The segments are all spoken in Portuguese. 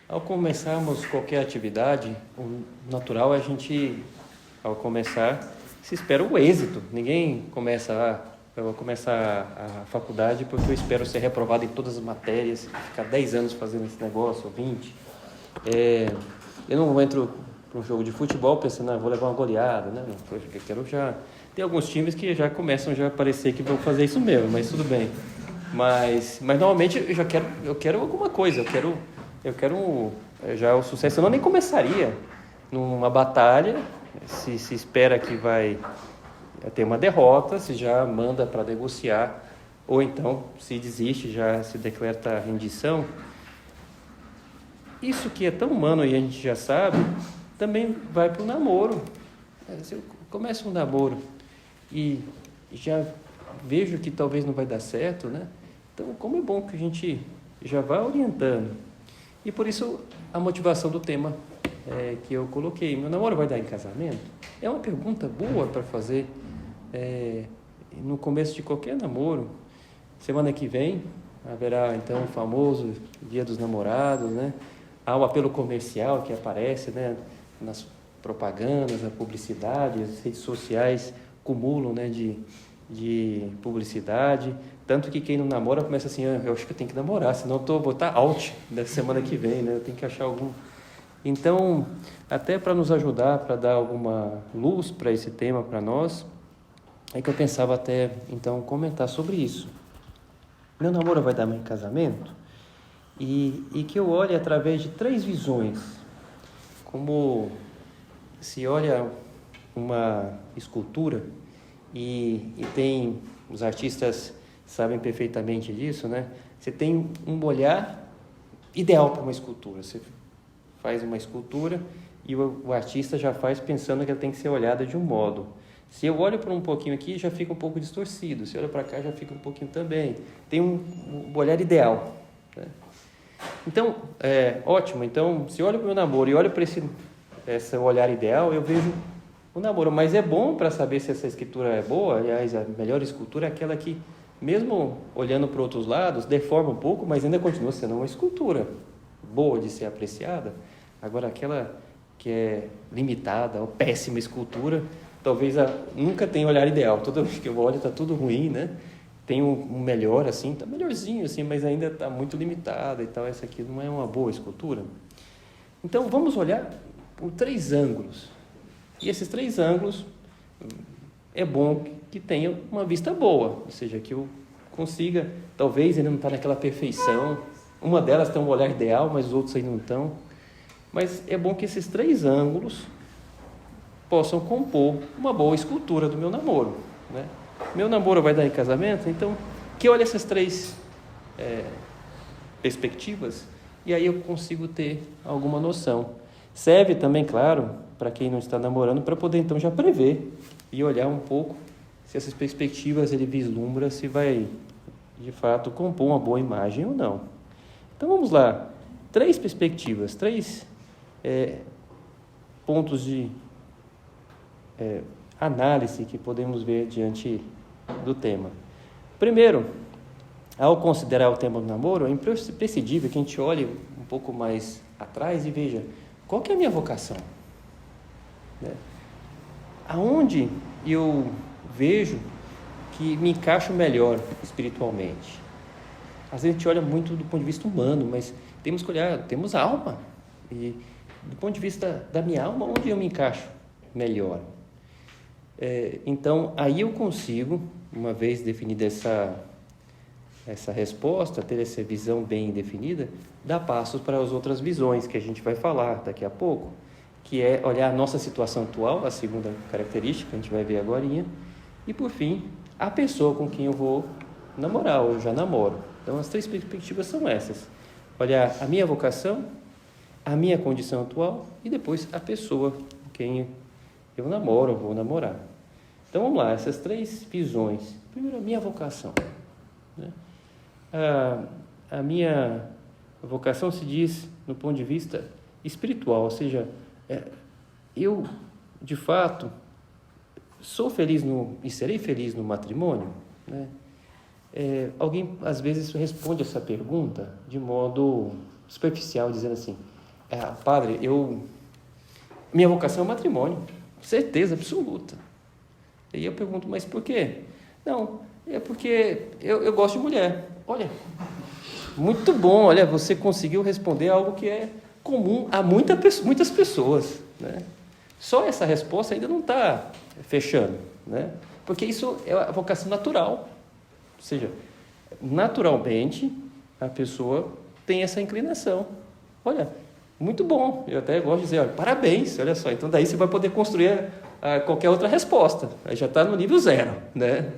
Ao começarmos qualquer atividade, o natural é a gente, ao começar, se espera o êxito. Ninguém começa, eu vou começar a faculdade porque eu espero ser reprovado em todas as matérias, ficar 10 anos fazendo esse negócio, ou 20. Eu não entro para um jogo de futebol pensando, vou levar uma goleada, né? Não, eu quero já... Tem alguns times que já começam a parecer que vão fazer isso mesmo, mas tudo bem. Mas normalmente eu quero alguma coisa, eu quero já o sucesso. Eu não nem começaria numa batalha, se espera que vai ter uma derrota, se já manda para negociar, ou então se desiste, já se decreta rendição. Isso que é tão humano e a gente já sabe, também vai para o namoro. Se eu começo um namoro e já vejo que talvez não vai dar certo, né? Então, como é bom que a gente já vá orientando. E por isso a motivação do tema que eu coloquei. Meu namoro vai dar em casamento? É uma pergunta boa para fazer no começo de qualquer namoro. Semana que vem haverá então o famoso Dia dos Namorados, né? Há o apelo comercial que aparece, né, nas propagandas, na publicidade, as redes sociais cumulam, né, de publicidade, tanto que quem não namora começa assim, eu acho que eu tenho que namorar, senão eu vou estar out da semana que vem, né, eu tenho que achar algum... Então, até para nos ajudar, para dar alguma luz para esse tema para nós, é que eu pensava até, então, comentar sobre isso. Meu namoro vai dar em casamento? E que eu olhe através de 3 visões, como se olha uma escultura e tem, os artistas sabem perfeitamente disso, né? Você tem um olhar ideal para uma escultura, você faz uma escultura e o artista já faz pensando que ela tem que ser olhada de um modo. Se eu olho para um pouquinho aqui, já fica um pouco distorcido, se eu olho para cá, já fica um pouquinho também. Tem um olhar ideal, né? Então, ótimo. Então, se eu olho para o meu namoro e olho para esse olhar ideal, eu vejo o namoro. Mas é bom para saber se essa escritura é boa. Aliás, a melhor escultura é aquela que, mesmo olhando para outros lados, deforma um pouco, mas ainda continua sendo uma escultura boa de ser apreciada. Agora, aquela que é limitada ou péssima escultura, talvez nunca tenha olhar ideal. Toda vez que eu olho, está tudo ruim, né? Tem um melhor, assim, está melhorzinho, assim, mas ainda está muito limitada e tal. Essa aqui não é uma boa escultura. Então, vamos olhar por 3 ângulos. E esses 3 ângulos, é bom que tenha uma vista boa, ou seja, que eu consiga, talvez ainda não está naquela perfeição. Uma delas tem um olhar ideal, mas os outros ainda não estão. Mas é bom que esses 3 ângulos possam compor uma boa escultura do meu namoro, né? Meu namoro vai dar em casamento, então que olhe essas 3 perspectivas e aí eu consigo ter alguma noção. Serve também, claro, para quem não está namorando, para poder então já prever e olhar um pouco se essas perspectivas ele vislumbra se vai de fato compor uma boa imagem ou não. Então vamos lá, 3 perspectivas, 3 pontos de análise que podemos ver diante do tema. Primeiro, ao considerar o tema do namoro, é imprescindível que a gente olhe um pouco mais atrás e veja qual que é a minha vocação, né? Aonde eu vejo que me encaixo melhor espiritualmente. Às vezes a gente olha muito do ponto de vista humano, mas temos que olhar, temos alma, e do ponto de vista da minha alma, onde eu me encaixo melhor. Então, aí eu consigo, uma vez definida essa resposta, ter essa visão bem definida, dar passos para as outras visões que a gente vai falar daqui a pouco, que é olhar a nossa situação atual, a segunda característica, a gente vai ver agora, e por fim, a pessoa com quem eu vou namorar, ou já namoro. Então, as 3 perspectivas são essas: olhar a minha vocação, a minha condição atual e depois a pessoa com quem eu namoro ou vou namorar. Então vamos lá, essas 3 visões. Primeiro, a minha vocação, né? A minha vocação se diz no ponto de vista espiritual, ou seja, eu de fato sou feliz e serei feliz no matrimônio, né? Alguém às vezes responde essa pergunta de modo superficial, dizendo assim: padre, minha vocação é o matrimônio, certeza absoluta. E eu pergunto, mas por quê? Não, é porque eu gosto de mulher. Olha, muito bom, olha, você conseguiu responder algo que é comum a muitas pessoas, né? Só essa resposta ainda não está fechando, né? Porque isso é a vocação natural. Ou seja, naturalmente a pessoa tem essa inclinação. Olha, muito bom, eu até gosto de dizer, olha, parabéns, olha só. Então daí você vai poder construir qualquer outra resposta. Aí já está no nível 0, né?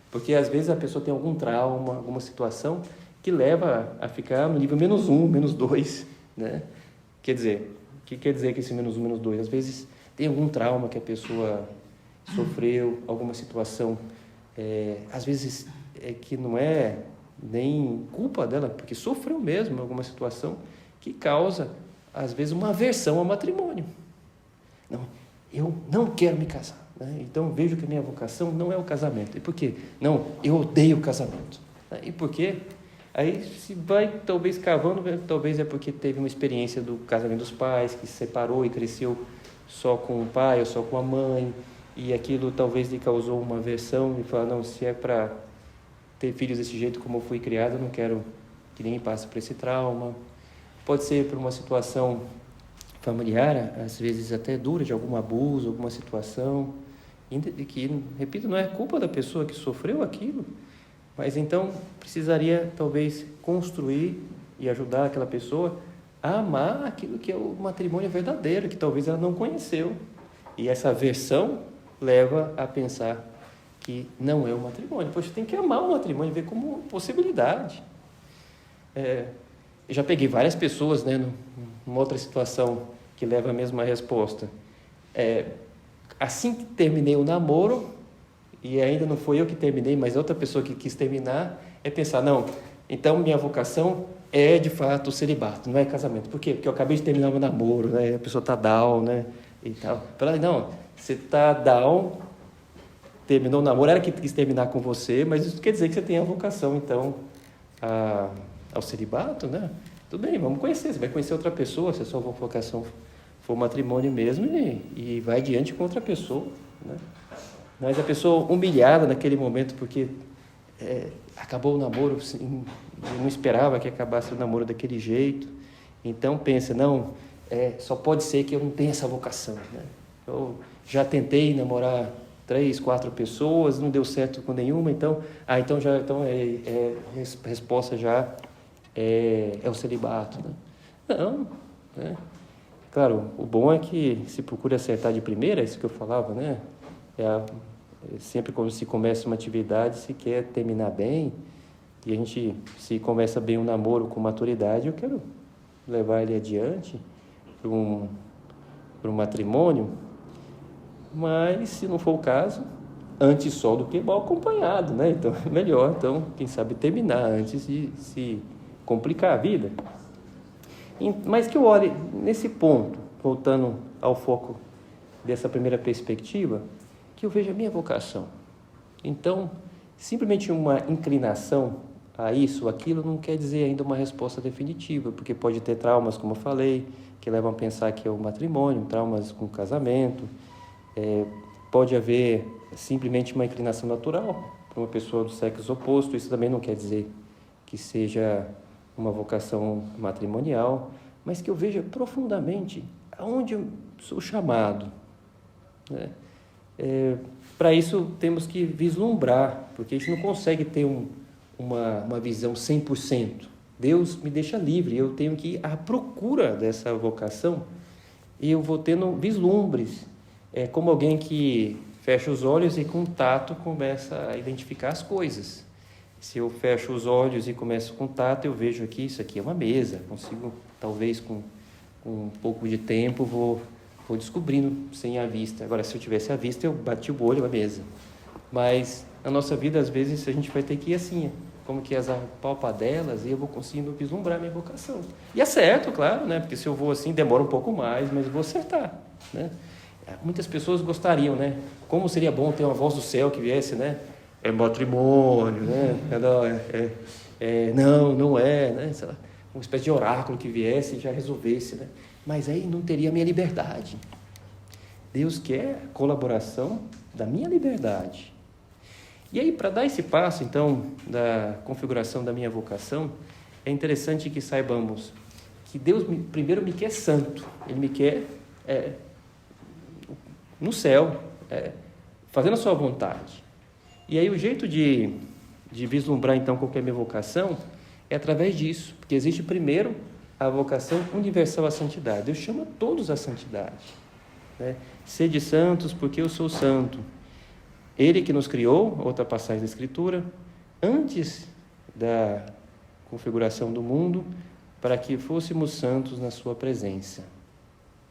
Porque às vezes a pessoa tem algum trauma, alguma situação que leva a ficar no nível -1, -2, né? Quer dizer, o que quer dizer que esse -1, -2? Às vezes tem algum trauma que a pessoa sofreu, alguma situação, às vezes que não é nem culpa dela, porque sofreu mesmo alguma situação que causa, às vezes, uma aversão ao matrimônio. Não, eu não quero me casar, né? Então vejo que a minha vocação não é o casamento. E por quê? Não, eu odeio o casamento. E por quê? Aí se vai talvez cavando, talvez é porque teve uma experiência do casamento dos pais, que se separou e cresceu só com o pai ou só com a mãe, e aquilo talvez lhe causou uma aversão e fala, não, se é para ter filhos desse jeito como eu fui criado, eu não quero que ninguém passe por esse trauma. Pode ser por uma situação familiar, às vezes até dura, de algum abuso, alguma situação, que, repito, não é culpa da pessoa que sofreu aquilo, mas então precisaria talvez construir e ajudar aquela pessoa a amar aquilo que é o matrimônio verdadeiro, que talvez ela não conheceu. E essa aversão leva a pensar que não é o matrimônio. Poxa, tem que amar o matrimônio, ver como possibilidade. Eu já peguei várias pessoas, né, numa outra situação que leva a mesma resposta. Assim que terminei o namoro, e ainda não foi eu que terminei, mas outra pessoa que quis terminar, pensar, não, então minha vocação é de fato o celibato, não é casamento. Por quê? Porque eu acabei de terminar o meu namoro, né, a pessoa está down, né, e tal. Falei, não, você está down, terminou o namoro, era que quis terminar com você, mas isso quer dizer que você tem a vocação, então, ao celibato, né? Tudo bem, vamos conhecer, você vai conhecer outra pessoa, se a sua vocação for matrimônio mesmo, e vai adiante com outra pessoa, né? Mas a pessoa humilhada naquele momento, porque acabou o namoro, assim, não esperava que acabasse o namoro daquele jeito, então pensa, não, só pode ser que eu não tenha essa vocação, né? Eu já tentei namorar 3, 4 pessoas, não deu certo com nenhuma, então a resposta já é o celibato, né? Não, né? Claro, o bom é que se procura acertar de primeira, é isso que eu falava, né? Sempre quando se começa uma atividade, se quer terminar bem, e a gente, se começa bem um namoro com maturidade, eu quero levar ele adiante para um matrimônio, mas se não for o caso, antes só do que mal acompanhado, né? Então é melhor, quem sabe terminar antes de se complicar a vida. Mas que eu olhe nesse ponto, voltando ao foco dessa primeira perspectiva, que eu vejo a minha vocação. Então, simplesmente uma inclinação a isso ou aquilo não quer dizer ainda uma resposta definitiva, porque pode ter traumas, como eu falei, que levam a pensar que é o matrimônio, traumas com o casamento. Pode haver simplesmente uma inclinação natural para uma pessoa do sexo oposto, isso também não quer dizer que seja uma vocação matrimonial, mas que eu veja profundamente aonde eu sou chamado, né? Para isso temos que vislumbrar, porque a gente não consegue ter uma visão 100%. Deus me deixa livre, eu tenho que ir à procura dessa vocação e eu vou tendo vislumbres. É como alguém que fecha os olhos e com tato começa a identificar as coisas. Se eu fecho os olhos e começo com tato, eu vejo aqui, isso aqui é uma mesa, consigo, talvez com um pouco de tempo, vou descobrindo sem a vista. Agora, se eu tivesse a vista, eu bati o olho na mesa. Mas na nossa vida, às vezes, a gente vai ter que ir assim, como que as palpadelas, e eu vou conseguindo vislumbrar minha vocação. E acerto, claro, né? Porque se eu vou assim, demora um pouco mais, mas vou acertar, né? Muitas pessoas gostariam, né? Como seria bom ter uma voz do céu que viesse, né? É matrimônio, né? Não é, né? Sei lá. uma espécie de oráculo que viesse e já resolvesse, né? Mas aí não teria a minha liberdade. Deus quer a colaboração da minha liberdade. E aí, para dar esse passo, então, da configuração da minha vocação, é interessante que saibamos que Deus primeiro me quer santo. Ele me quer no céu, fazendo a sua vontade. E aí o jeito de vislumbrar, então, qual que é a minha vocação é através disso. Porque existe primeiro a vocação universal à santidade. Deus chama todos à santidade, né? Sede santos, porque eu sou santo. Ele que nos criou, outra passagem da Escritura, antes da configuração do mundo, para que fôssemos santos na sua presença.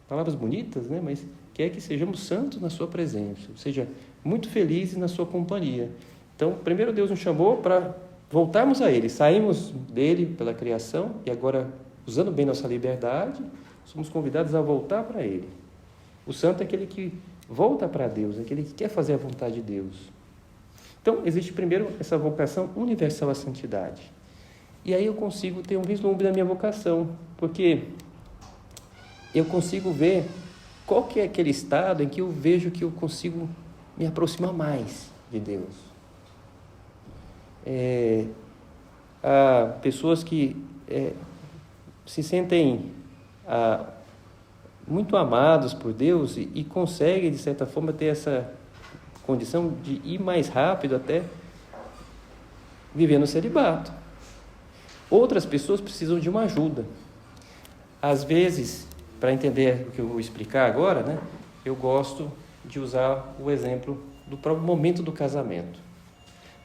Palavras bonitas, né? Mas quer que sejamos santos na sua presença, ou seja, muito felizes na sua companhia. Então, primeiro Deus nos chamou para voltarmos a Ele, saímos dele pela criação e agora, usando bem nossa liberdade, somos convidados a voltar para Ele. O santo é aquele que volta para Deus, é aquele que quer fazer a vontade de Deus. Então, existe primeiro essa vocação universal à santidade. E aí eu consigo ter um vislumbre da minha vocação, porque eu consigo ver qual que é aquele estado em que eu vejo que eu consigo me aproximar mais de Deus. Há pessoas que se sentem muito amados por Deus e conseguem, de certa forma, ter essa condição de ir mais rápido até viver no celibato. Outras pessoas precisam de uma ajuda. Às vezes, para entender o que eu vou explicar agora, né, eu gosto de usar o exemplo do próprio momento do casamento.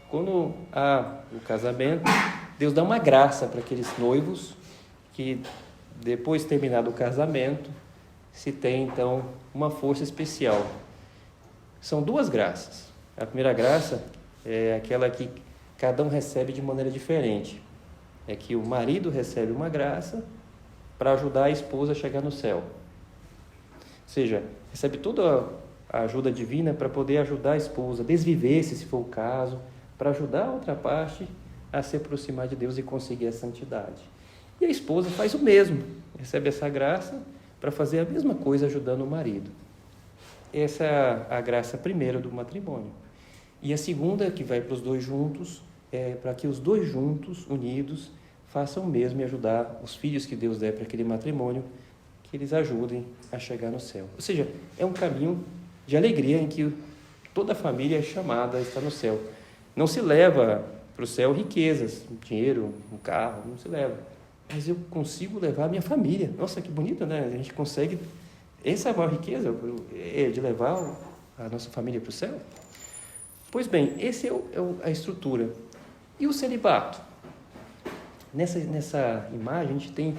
Quando há o casamento, Deus dá uma graça para aqueles noivos que, depois de terminado o casamento, se tem, então, uma força especial. São duas graças. A primeira graça é aquela que cada um recebe de maneira diferente. É que o marido recebe uma graça para ajudar a esposa a chegar no céu. Ou seja, recebe toda a ajuda divina para poder ajudar a esposa a desviver-se, se for o caso, para ajudar a outra parte a se aproximar de Deus e conseguir a santidade. E a esposa faz o mesmo, recebe essa graça para fazer a mesma coisa ajudando o marido. Essa é a graça primeira do matrimônio. E a segunda, que vai para os dois juntos, é para que os dois juntos, unidos, façam o mesmo e ajudar os filhos que Deus der para aquele matrimônio, que eles ajudem a chegar no céu. Ou seja, é um caminho de alegria em que toda a família é chamada a estar no céu. Não se leva para o céu riquezas, dinheiro, um carro, não se leva. Mas eu consigo levar a minha família. Nossa, que bonito, né? A gente consegue... Essa é a maior riqueza, de levar a nossa família para o céu. Pois bem, essa é a estrutura. E o celibato? Nessa imagem, a gente tem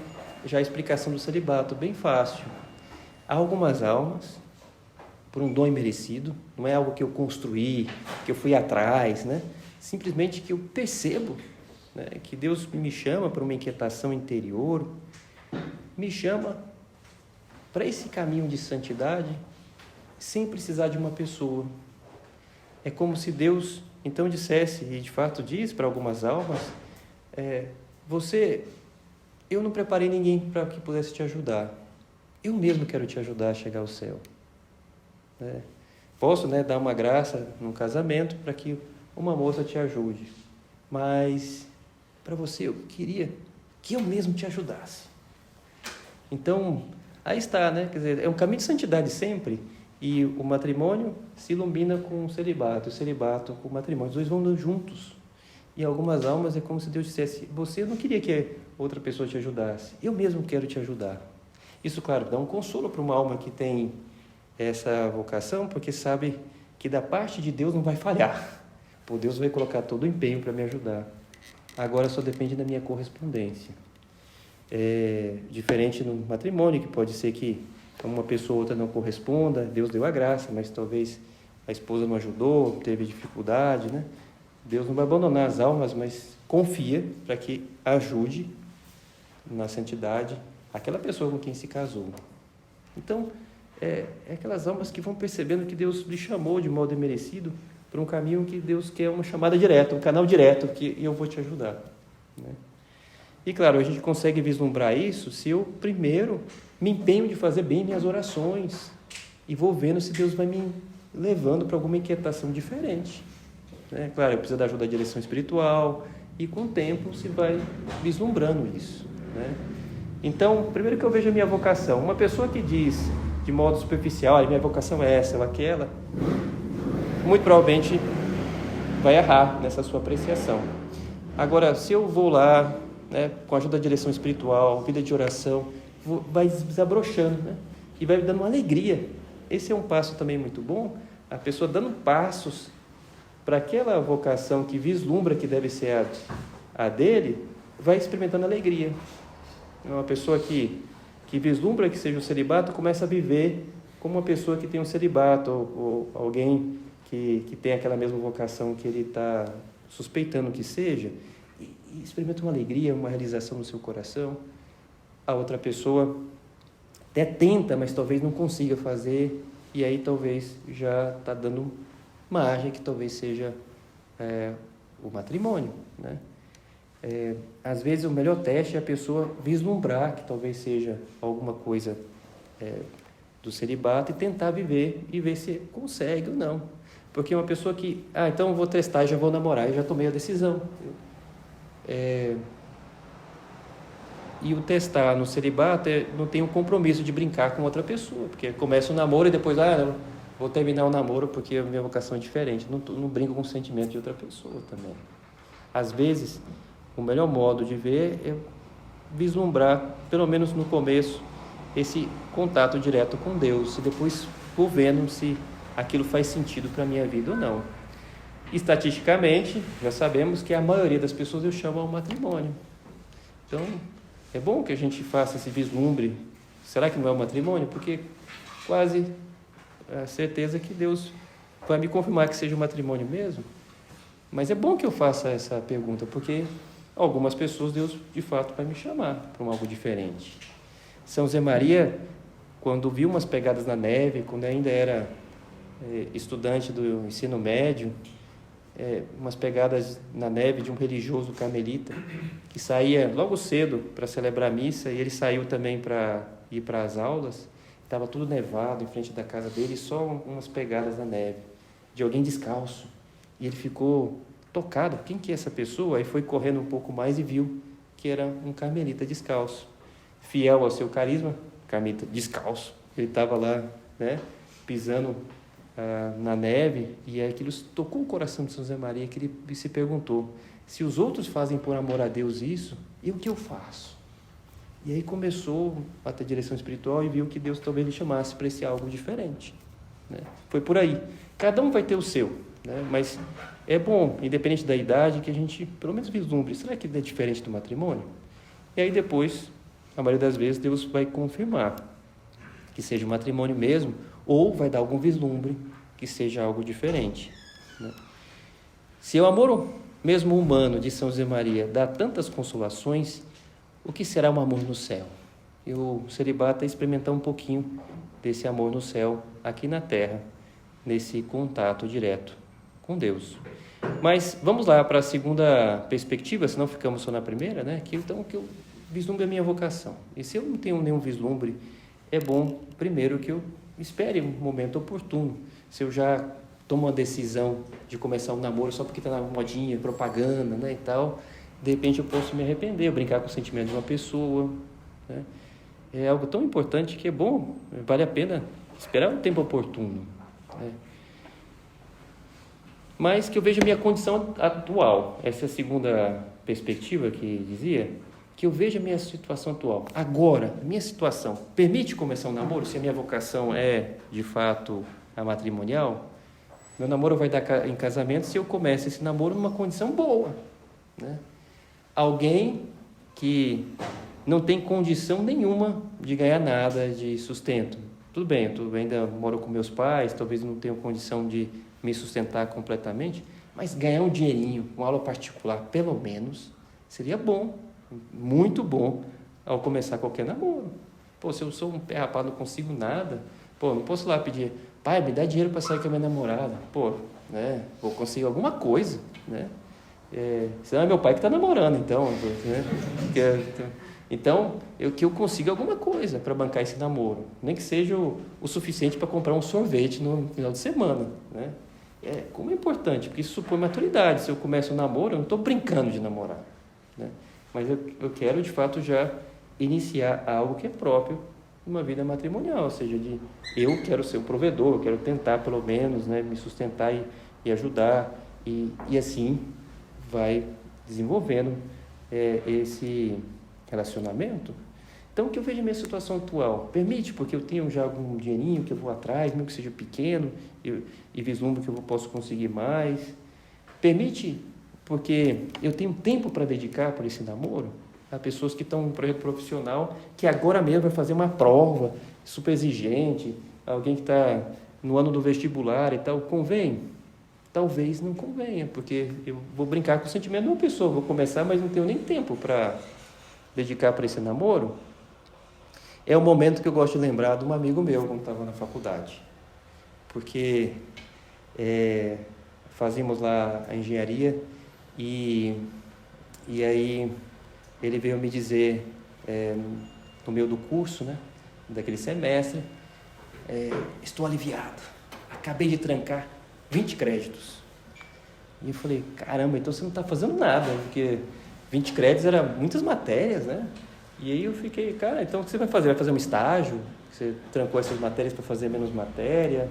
já a explicação do celibato, bem fácil. Há algumas almas, por um dom imerecido, não é algo que eu construí, que eu fui atrás, né? Simplesmente que eu percebo, né, que Deus me chama para uma inquietação interior, me chama para esse caminho de santidade, sem precisar de uma pessoa. É como se Deus, então, dissesse, e de fato diz para algumas almas, eu não preparei ninguém para que pudesse te ajudar. Eu mesmo quero te ajudar a chegar ao céu. Posso, dar uma graça num casamento para que uma moça te ajude, mas para você eu queria que eu mesmo te ajudasse. Então, aí está, Quer dizer, é um caminho de santidade sempre, e o matrimônio se ilumina com o celibato com o matrimônio, os dois vão juntos. E algumas almas é como se Deus dissesse, você não queria que outra pessoa te ajudasse, eu mesmo quero te ajudar. Isso, claro, dá um consolo para uma alma que tem essa vocação, porque sabe que da parte de Deus não vai falhar. Pô, Deus vai colocar todo o empenho para me ajudar. Agora só depende da minha correspondência. Diferente no matrimônio, que pode ser que uma pessoa ou outra não corresponda, Deus deu a graça, mas talvez a esposa não ajudou, teve dificuldade, Deus não vai abandonar as almas, mas confia para que ajude na santidade aquela pessoa com quem se casou. Então, é aquelas almas que vão percebendo que Deus lhe chamou de modo imerecido para um caminho que Deus quer uma chamada direta, um canal direto, que eu vou te ajudar. E claro, a gente consegue vislumbrar isso se eu primeiro me empenho de fazer bem minhas orações e vou vendo se Deus vai me levando para alguma inquietação diferente. Né? Claro, eu preciso da ajuda da direção espiritual e com o tempo se vai vislumbrando isso. Né? Então, primeiro que eu vejo a minha vocação. Uma pessoa que diz de modo superficial, minha vocação é essa ou aquela, muito provavelmente vai errar nessa sua apreciação. Agora, se eu vou lá, né, com a ajuda da direção espiritual, vida de oração, vai desabrochando, né? E vai me dando uma alegria. Esse é um passo também muito bom, a pessoa dando passos para aquela vocação que vislumbra que deve ser a dele, vai experimentando alegria. Uma pessoa que vislumbra que seja o celibato, começa a viver como uma pessoa que tem um celibato, ou alguém que tem aquela mesma vocação que ele está suspeitando que seja, e experimenta uma alegria, uma realização no seu coração. A outra pessoa até tenta, mas talvez não consiga fazer, e aí talvez já está dando margem que talvez seja o matrimônio, né? Às vezes o melhor teste é a pessoa vislumbrar que talvez seja alguma coisa do celibato e tentar viver e ver se consegue ou não. Porque uma pessoa que, então eu vou testar e já vou namorar, e já tomei a decisão. E o testar no celibato não tem um compromisso de brincar com outra pessoa, porque começa o namoro e depois, vou terminar o namoro porque a minha vocação é diferente. Não brinco com o sentimento de outra pessoa também. Às vezes, o melhor modo de ver é vislumbrar, pelo menos no começo, esse contato direto com Deus, e depois vou vendo se aquilo faz sentido para a minha vida ou não. Estatisticamente, já sabemos que a maioria das pessoas eu chamo ao matrimônio. Então, é bom que a gente faça esse vislumbre. Será que não é um matrimônio? Porque quase a certeza que Deus vai me confirmar que seja um matrimônio mesmo. Mas é bom que eu faça essa pergunta, porque algumas pessoas Deus de fato vai me chamar para algo diferente. São José Maria, quando viu umas pegadas na neve, quando ainda era estudante do ensino médio, umas pegadas na neve de um religioso carmelita, que saía logo cedo para celebrar a missa, e ele saiu também para ir para as aulas, estava tudo nevado em frente da casa dele, só umas pegadas na neve, de alguém descalço, e ele ficou tocado, quem que é essa pessoa? Aí foi correndo um pouco mais e viu que era um carmelita descalço, fiel ao seu carisma, carmelita descalço, ele estava lá, né, pisando na neve, e aquilo tocou o coração de São José Maria, que ele se perguntou, se os outros fazem por amor a Deus isso, e o que eu faço? E aí começou a ter direção espiritual e viu que Deus talvez lhe chamasse para esse algo diferente, né? Foi por aí. Cada um vai ter o seu, né? Mas é bom, independente da idade, que a gente pelo menos vislumbre, será que é diferente do matrimônio? E aí depois, a maioria das vezes, Deus vai confirmar que seja um matrimônio mesmo, ou vai dar algum vislumbre que seja algo diferente, né? Se o amor mesmo humano de São José Maria dá tantas consolações, o que será um amor no céu? E o celibato é experimentar um pouquinho desse amor no céu, aqui na terra, nesse contato direto com Deus. Mas vamos lá para a segunda perspectiva, senão ficamos só na primeira, né? Que eu vislumbre a minha vocação. E se eu não tenho nenhum vislumbre, é bom, primeiro, que eu espere um momento oportuno. Se eu já tomo uma decisão de começar um namoro só porque está na modinha, propaganda, né, e tal, de repente eu posso me arrepender, brincar com o sentimento de uma pessoa, né? É algo tão importante que é bom, vale a pena esperar um tempo oportuno, né? Mas que eu veja a minha condição atual, essa é a segunda perspectiva que dizia, que eu veja a minha situação atual. Agora, a minha situação permite começar um namoro? Se a minha vocação é, de fato, a matrimonial, meu namoro vai dar em casamento se eu começo esse namoro numa condição boa, né? Alguém que não tem condição nenhuma de ganhar nada de sustento. Tudo bem, eu ainda moro com meus pais, talvez não tenha condição de me sustentar completamente, mas ganhar um dinheirinho, uma aula particular, pelo menos, seria bom, muito bom, ao começar qualquer namoro. Se eu sou um pé rapado, não consigo nada, não posso lá pedir, pai, me dá dinheiro para sair com a minha namorada, né? Vou conseguir alguma coisa, né? Senão é meu pai que está namorando, então. Né? Então, que eu consiga alguma coisa para bancar esse namoro. Nem que seja o suficiente para comprar um sorvete no final de semana. Né? Como é importante, porque isso supõe maturidade. Se eu começo um namoro, eu não estou brincando de namorar. Né? Mas eu quero, de fato, já iniciar algo que é próprio de uma vida matrimonial. Ou seja, eu quero ser o provedor, eu quero tentar, pelo menos, né, me sustentar e ajudar. E assim vai desenvolvendo esse relacionamento. Então, o que eu vejo na minha situação atual? Permite, porque eu tenho já algum dinheirinho que eu vou atrás, mesmo que seja pequeno, e vislumbro que eu posso conseguir mais. Permite, porque eu tenho tempo para dedicar por esse namoro. Há pessoas que estão em um projeto profissional que agora mesmo vai fazer uma prova super exigente, alguém que está no ano do vestibular e tal, convém? Talvez não convenha, porque eu vou brincar com o sentimento de uma pessoa, vou começar, mas não tenho nem tempo para dedicar para esse namoro. É o momento que eu gosto de lembrar de um amigo meu, quando estava na faculdade, porque fazíamos lá a engenharia e aí ele veio me dizer, no meio do curso, né, daquele semestre, estou aliviado, acabei de trancar 20 créditos. E eu falei, caramba, então você não está fazendo nada, porque 20 créditos eram muitas matérias, né? E aí eu fiquei, cara, então o que você vai fazer? Vai fazer um estágio? Você trancou essas matérias para fazer menos matéria?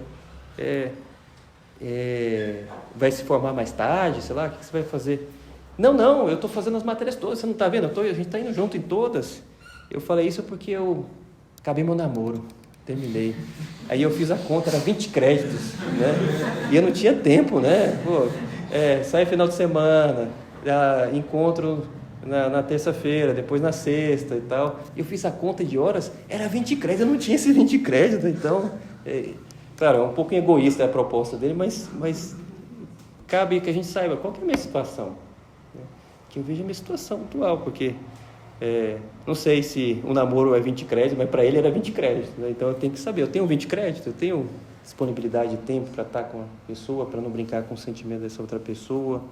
Vai se formar mais tarde, sei lá, o que você vai fazer? Não, eu estou fazendo as matérias todas, você não está vendo? A gente está indo junto em todas. Eu falei isso porque eu acabei meu namoro, terminei. Aí eu fiz a conta, era 20 créditos, né? E eu não tinha tempo, né? Sai final de semana, encontro na terça-feira, depois na sexta e tal. Eu fiz a conta de horas, era 20 créditos, eu não tinha esses 20 créditos, então... claro, é um pouco egoísta a proposta dele, mas cabe que a gente saiba qual que é a minha situação. Né? Que eu vejo a minha situação atual, porque... não sei se o namoro é 20 créditos, mas para ele era 20 créditos, né? Então eu tenho que saber, eu tenho 20 créditos, eu tenho disponibilidade de tempo para estar com a pessoa, para não brincar com o sentimento dessa outra pessoa.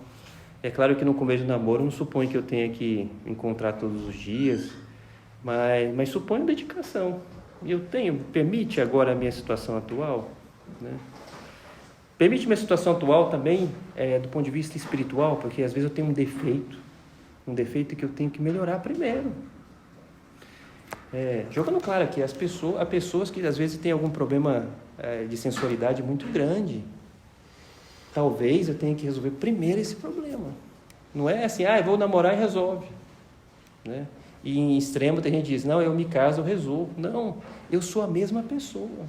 É claro que no começo do namoro não supõe que eu tenha que encontrar todos os dias, mas supõe dedicação. E permite agora a minha situação atual, né? Permite minha situação atual também do ponto de vista espiritual, porque às vezes eu tenho um defeito que eu tenho que melhorar primeiro. Jogando claro aqui, há pessoas que às vezes têm algum problema de sensualidade muito grande. Talvez eu tenha que resolver primeiro esse problema. Não é assim, eu vou namorar e resolve. Né? E em extremo tem gente que diz, não, eu me caso, eu resolvo. Não, eu sou a mesma pessoa.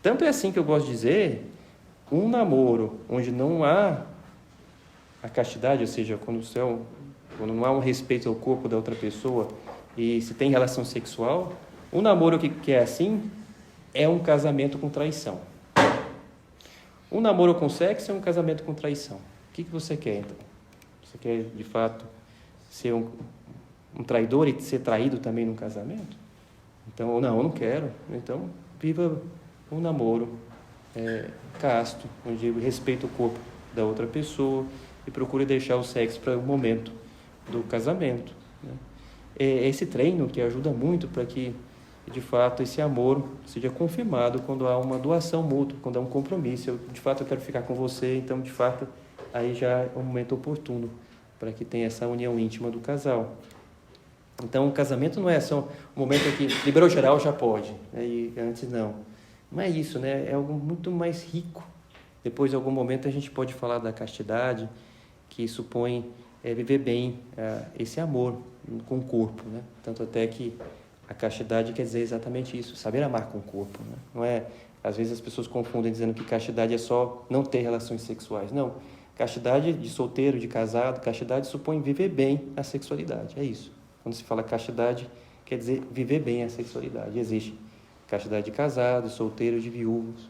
Tanto é assim que eu gosto de dizer, um namoro onde não há a castidade, ou seja, quando não há um respeito ao corpo da outra pessoa e se tem relação sexual, um namoro que é assim é um casamento com traição. Um namoro com sexo é um casamento com traição. O que você quer, então? Você quer, de fato, ser um traidor e ser traído também num casamento? Então, não, eu não quero. Então, viva um namoro casto, onde eu respeito o corpo da outra pessoa e procure deixar o sexo para o momento do casamento. Né? É esse treino que ajuda muito para que, de fato, esse amor seja confirmado quando há uma doação mútua, quando há um compromisso. Eu quero ficar com você, então, de fato, aí já é um momento oportuno para que tenha essa união íntima do casal. Então, o casamento não é só um momento em que liberou geral, já pode, né? E antes não. Não é isso, né? É algo muito mais rico. Depois, em algum momento, a gente pode falar da castidade, que supõe viver bem esse amor com o corpo, né? Tanto até que a castidade quer dizer exatamente isso, saber amar com o corpo, né? Não é, às vezes as pessoas confundem dizendo que castidade é só não ter relações sexuais. Não, castidade de solteiro, de casado, castidade supõe viver bem a sexualidade, é isso. Quando se fala castidade, quer dizer viver bem a sexualidade. Existe castidade de casado, solteiro, de viúvos,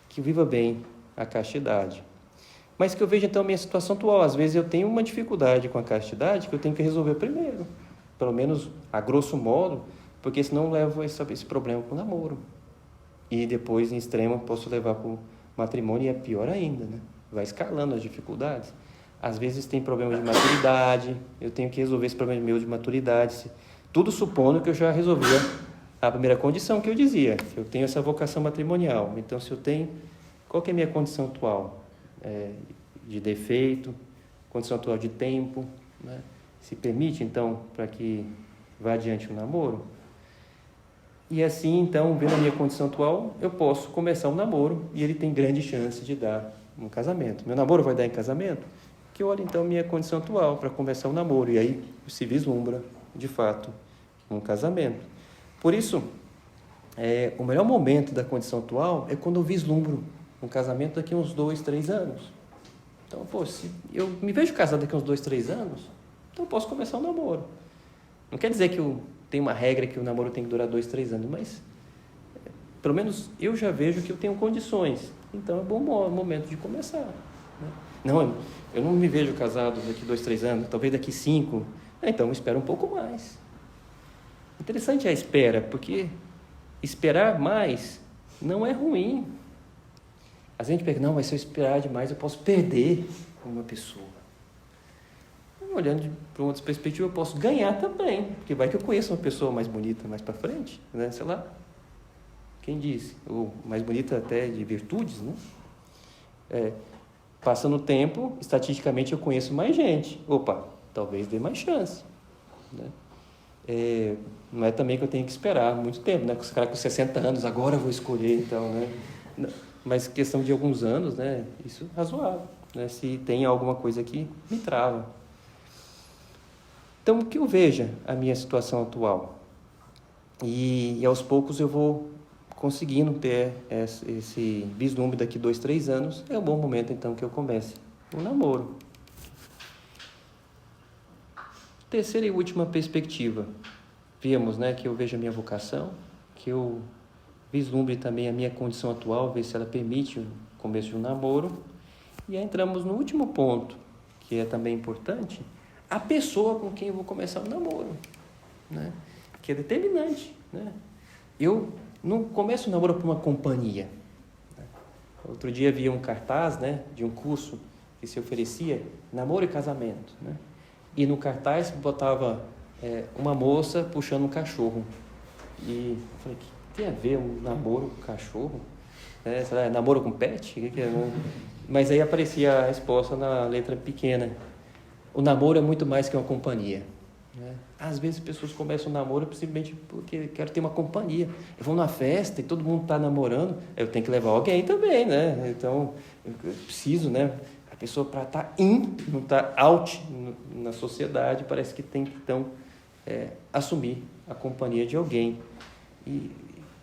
que viva bem a castidade. Mas que eu vejo então a minha situação atual, às vezes eu tenho uma dificuldade com a castidade que eu tenho que resolver primeiro, pelo menos a grosso modo, porque senão eu levo esse problema para o namoro. E depois, em extremo, posso levar para o matrimônio e é pior ainda, né? Vai escalando as dificuldades. Às vezes tem problema de maturidade, eu tenho que resolver esse problema meu de maturidade. Tudo supondo que eu já resolvi a primeira condição que eu dizia, que eu tenho essa vocação matrimonial. Então, se eu tenho, qual que é a minha condição atual? De defeito, condição atual de tempo, né? Se permite, então, para que vá adiante o namoro? E assim, então, vendo a minha condição atual, eu posso começar um namoro e ele tem grande chance de dar um casamento. Meu namoro vai dar em casamento? Que eu olho, então, a minha condição atual para começar um namoro. E aí se vislumbra, de fato, um casamento. Por isso, o melhor momento da condição atual é quando eu vislumbro um casamento daqui a uns 2, 3 anos. Então, se eu me vejo casado daqui a uns 2, 3 anos, então eu posso começar um namoro. Não quer dizer que tem uma regra que o namoro tem que durar 2, 3 anos, mas pelo menos eu já vejo que eu tenho condições. Então é bom momento de começar, né? Não, eu não me vejo casado daqui 2, 3 anos, talvez daqui 5. Então espera um pouco mais. Interessante a espera, porque esperar mais não é ruim. Às vezes a gente pensa, não, mas se eu esperar demais eu posso perder uma pessoa. Olhando para uma outra perspectiva, eu posso ganhar também, porque vai que eu conheço uma pessoa mais bonita mais para frente, né? Sei lá, quem disse? Ou mais bonita até de virtudes, né? Passando o tempo, estatisticamente eu conheço mais gente. Opa, talvez dê mais chance, né? Não é também que eu tenho que esperar muito tempo, né? Os caras com 60 anos, agora eu vou escolher, então, né? Mas questão de alguns anos, né? Isso é razoável, né? Se tem alguma coisa que me trava. Então, que eu veja a minha situação atual. E aos poucos eu vou conseguindo ter esse vislumbre daqui 2, 3 anos. É um bom momento, então, que eu comece um namoro. Terceira e última perspectiva. Vimos, né, que eu vejo a minha vocação, que eu vislumbre também a minha condição atual, ver se ela permite o começo de um namoro. E aí entramos no último ponto, que é também importante, a pessoa com quem eu vou começar um namoro, né? Que é determinante, né? Eu não começo um namoro por uma companhia, né? Outro dia havia um cartaz, né, de um curso que se oferecia namoro e casamento, né? E no cartaz botava uma moça puxando um cachorro. E eu falei, que tem a ver um namoro com cachorro? Será namoro com pet? O que é? Mas aí aparecia a resposta na letra pequena. O namoro é muito mais que uma companhia, né? Às vezes pessoas começam um namoro simplesmente porque quero ter uma companhia. Eu vou numa festa e todo mundo está namorando, eu tenho que levar alguém também, né? Então, eu preciso, né? A pessoa para estar não estar out na sociedade, parece que tem que, então, assumir a companhia de alguém.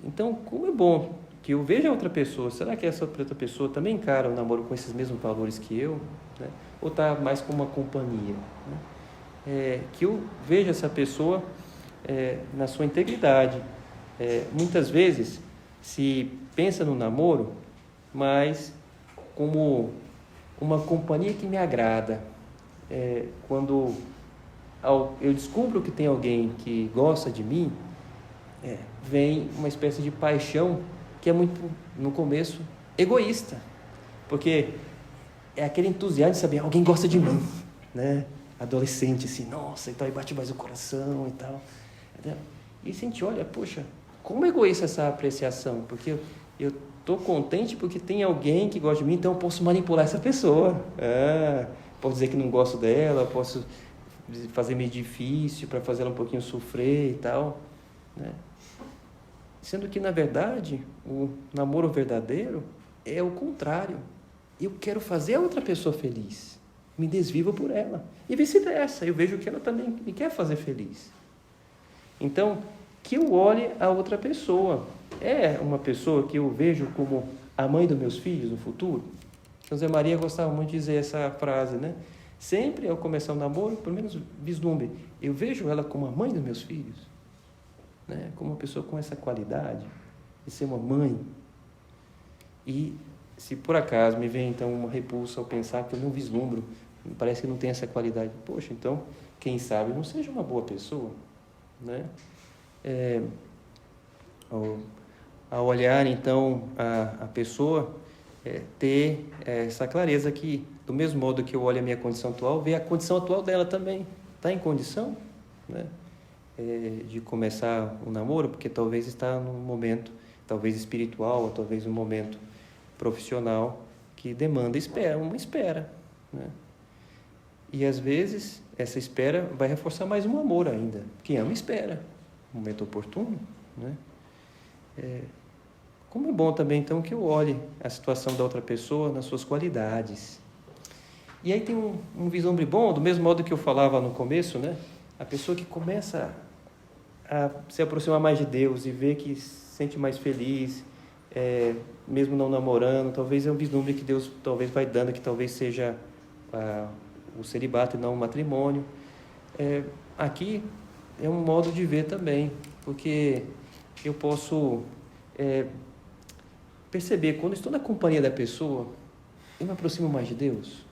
Então, como é bom que eu veja outra pessoa, será que essa outra pessoa também encara o namoro com esses mesmos valores que eu, né? Ou está mais como uma companhia, né? Que eu veja essa pessoa na sua integridade. Muitas vezes se pensa no namoro, mas como uma companhia que me agrada. Quando eu descubro que tem alguém que gosta de mim, vem uma espécie de paixão que é muito, no começo, egoísta, porque é aquele entusiasmo de saber, alguém gosta de mim, né? Adolescente, assim, nossa, então aí bate mais o coração e tal. E a gente olha, poxa, como é egoísta essa apreciação, porque eu estou contente porque tem alguém que gosta de mim, então eu posso manipular essa pessoa. Posso dizer que não gosto dela, posso fazer meio difícil para fazer ela um pouquinho sofrer e tal, né? Sendo que, na verdade, o namoro verdadeiro é o contrário. Eu quero fazer a outra pessoa feliz, me desvivo por ela. E vice-versa, eu vejo que ela também me quer fazer feliz. Então, que eu olhe a outra pessoa. É uma pessoa que eu vejo como a mãe dos meus filhos no futuro? José Maria gostava muito de dizer essa frase, né? Sempre ao começar um namoro, pelo menos vislumbre, eu vejo ela como a mãe dos meus filhos, né? Como uma pessoa com essa qualidade de ser uma mãe. E se por acaso me vem então uma repulsa ao pensar que eu não vislumbro, parece que não tem essa qualidade, poxa, então quem sabe não seja uma boa pessoa, né? Ao olhar então a pessoa, ter essa clareza que do mesmo modo que eu olho a minha condição atual, ver a condição atual dela também. Está em condição, né, de começar um namoro, porque talvez está num momento, talvez espiritual, ou talvez um momento profissional, que demanda uma espera, né? E às vezes essa espera vai reforçar mais um amor ainda. Quem ama espera, um momento oportuno, né? Como é bom também então que eu olhe a situação da outra pessoa nas suas qualidades. E aí tem um vislumbre bom, do mesmo modo que eu falava no começo, né? A pessoa que começa a se aproximar mais de Deus e vê que se sente mais feliz, mesmo não namorando, talvez é um vislumbre que Deus talvez vai dando, que talvez seja o celibato e não o matrimônio. Aqui é um modo de ver também, porque eu posso perceber, quando estou na companhia da pessoa, eu me aproximo mais de Deus.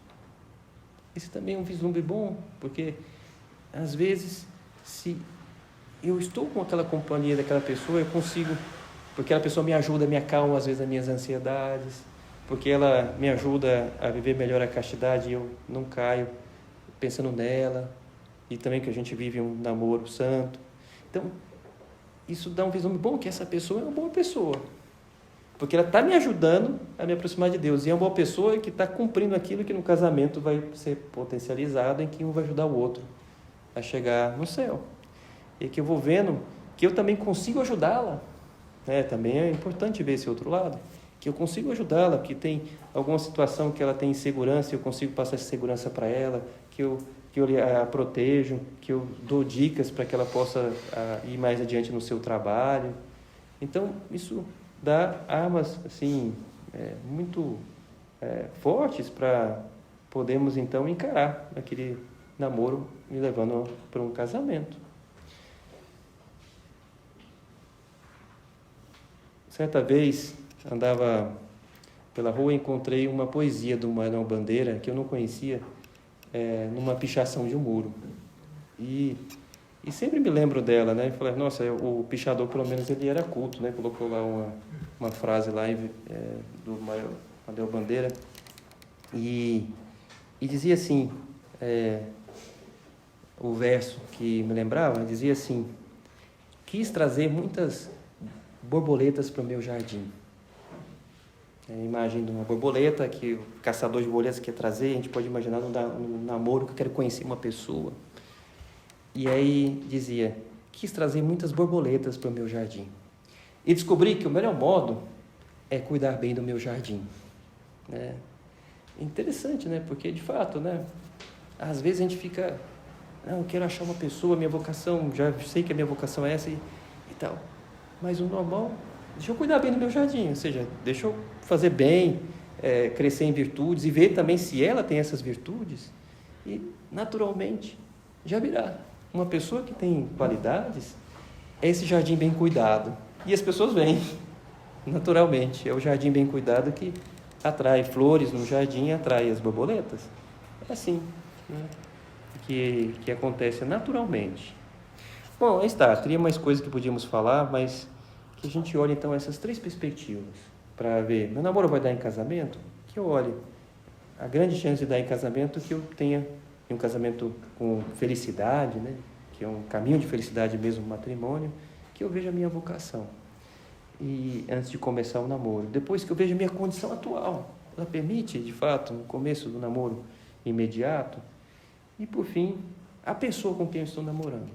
Esse também é um vislumbre bom, porque às vezes, se eu estou com aquela companhia daquela pessoa, eu consigo, porque aquela pessoa me ajuda, me acalma às vezes as minhas ansiedades, porque ela me ajuda a viver melhor a castidade e eu não caio pensando nela, e também que a gente vive um namoro santo. Então, isso dá um vislumbre bom, que essa pessoa é uma boa pessoa, porque ela está me ajudando a me aproximar de Deus, e é uma boa pessoa que está cumprindo aquilo que no casamento vai ser potencializado, em que um vai ajudar o outro a chegar no céu. E que eu vou vendo que eu também consigo ajudá-la, né? Também é importante ver esse outro lado, que eu consigo ajudá-la, que tem alguma situação que ela tem insegurança, eu consigo passar essa segurança para ela, que eu a protejo, que eu dou dicas para que ela possa ir mais adiante no seu trabalho. Então, isso dá armas assim, muito fortes para podermos então encarar aquele namoro me levando para um casamento. Certa vez, andava pela rua e encontrei uma poesia do Manuel Bandeira, que eu não conhecia, numa pichação de um muro. E sempre me lembro dela, né? E falei, nossa, o pichador, pelo menos, ele era culto, né? Colocou lá uma frase lá do Manuel Bandeira. E dizia assim, o verso que me lembrava, dizia assim: quis trazer muitas borboletas para o meu jardim. A imagem de uma borboleta que o caçador de borboletas quer trazer, a gente pode imaginar no namoro que eu quero conhecer uma pessoa. E aí dizia, quis trazer muitas borboletas para o meu jardim. E descobri que o melhor modo é cuidar bem do meu jardim. É interessante, né? Porque, de fato, né? Às vezes a gente fica, eu quero achar uma pessoa, minha vocação, já sei que a minha vocação é essa e tal. Mas o normal, deixa eu cuidar bem do meu jardim, ou seja, deixa eu fazer bem, crescer em virtudes e ver também se ela tem essas virtudes. E, naturalmente, já virá. Uma pessoa que tem qualidades é esse jardim bem cuidado. E as pessoas vêm, naturalmente. É o jardim bem cuidado que atrai flores no jardim, atrai as borboletas. É assim, né? que acontece naturalmente. Bom, aí está. Teria mais coisas que podíamos falar, mas que a gente olhe então essas três perspectivas para ver, meu namoro vai dar em casamento? Que eu olhe a grande chance de dar em casamento, que eu tenha um casamento com felicidade, né? Que é um caminho de felicidade mesmo, o matrimônio, que eu veja a minha vocação. E antes de começar o namoro, depois que eu veja a minha condição atual, ela permite, de fato, no começo do namoro imediato, e por fim, a pessoa com quem eu estou namorando.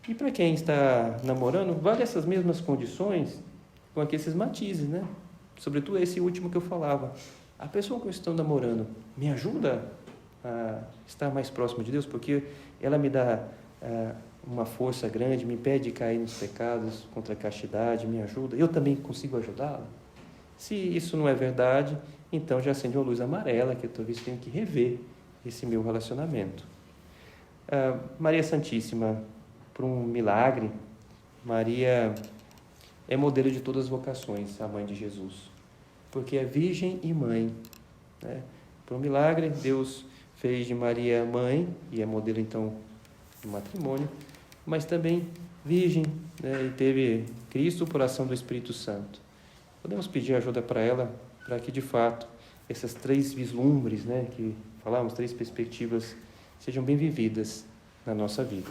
E para quem está namorando, vale essas mesmas condições com esses matizes, né? Sobretudo esse último que eu falava. A pessoa que eu estou namorando me ajuda a estar mais próximo de Deus, porque ela me dá uma força grande, me impede de cair nos pecados contra a castidade, me ajuda. Eu também consigo ajudá-la? Se isso não é verdade, então já acende uma luz amarela, que eu talvez tenha que rever esse meu relacionamento. Maria Santíssima, por um milagre, Maria é modelo de todas as vocações, a mãe de Jesus, porque é virgem e mãe, né? Por um milagre, Deus fez de Maria mãe, e é modelo então do matrimônio, mas também virgem, né? E teve Cristo por ação do Espírito Santo. Podemos pedir ajuda para ela, para que de fato essas 3 vislumbres, né, que falamos, 3 perspectivas, sejam bem vividas na nossa vida.